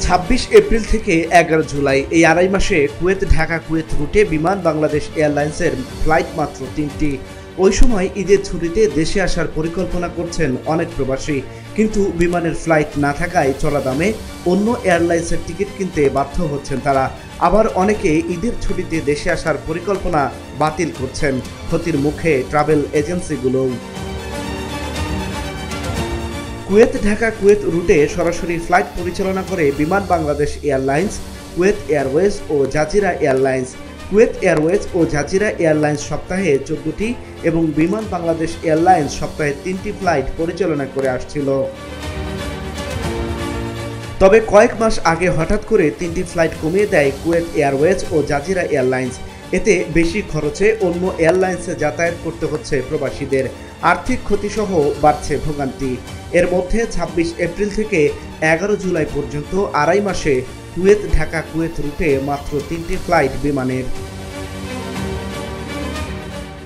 26 April থেকে 11 জুলাই এই আড়াই মাসে কুয়েত ঢাকা কুয়েত রুটে বিমান বাংলাদেশ এয়ারলাইন্সের ফ্লাইট মাত্র 3টি। ওই সময় ঈদের ছুটিতে দেশে আসার পরিকল্পনা করছেন অনেক প্রবাসী, কিন্তু বিমানের ফ্লাইট না থাকায় চড়া দামে অন্য এয়ারলাইন্সের টিকিট কিনতে বাধ্য হচ্ছেন তারা। আবার অনেকে ঈদের ছুটিতে দেশে আসার পরিকল্পনা বাতিল করছেন। ক্ষতির মুখে ট্রাভেল এজেন্সিগুলোও। কুয়েত ঢাকা কুয়েত রুটে সরাসরি ফ্লাইট পরিচালনা করে বিমান বাংলাদেশ এয়ারলাইন্স, কুয়েত এয়ারওয়েজ ও জাজিরা এয়ারলাইন্স। কুয়েত এয়ারওয়েজ ও জাজিরা এয়ারলাইন্স সপ্তাহে 14টি এবং বিমান বাংলাদেশ এয়ারলাইন্স সপ্তাহে 3টি ফ্লাইট পরিচালনা করে আসছিল। তবে কয়েক মাস আগে হঠাৎ করে 3টি ফ্লাইট কমিয়ে দেয় কুয়েত এয়ারওয়েজ ও জাজিরা এয়ারলাইন্স। এতে বেশি খরচে অন্য এয়ারলাইন্সে যাতায়াত করতে হচ্ছে প্রবাসীদের। আর্থিক ক্ষতিসহ বাড়ছে ভোগান্তি। এর মধ্যে 26 এপ্রিল থেকে 11 জুলাই পর্যন্ত আড়াই মাসে কুয়েত ঢাকা কুয়েত রুটে মাত্র 3টি ফ্লাইট বিমানের।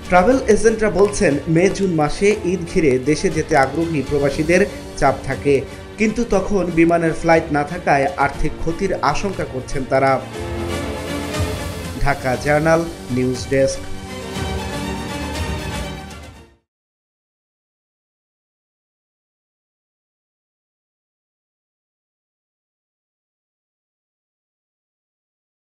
ট্রাভেল এজেন্টরা বলছেন, মে জুন মাসে ঈদ ঘিরে দেশে যেতে আগ্রহী প্রবাসীদের চাপ থাকে, কিন্তু তখন বিমানের ফ্লাইট না থাকায় আর্থিক ক্ষতির আশঙ্কা করছেন তারা। Dhaka journal news desk.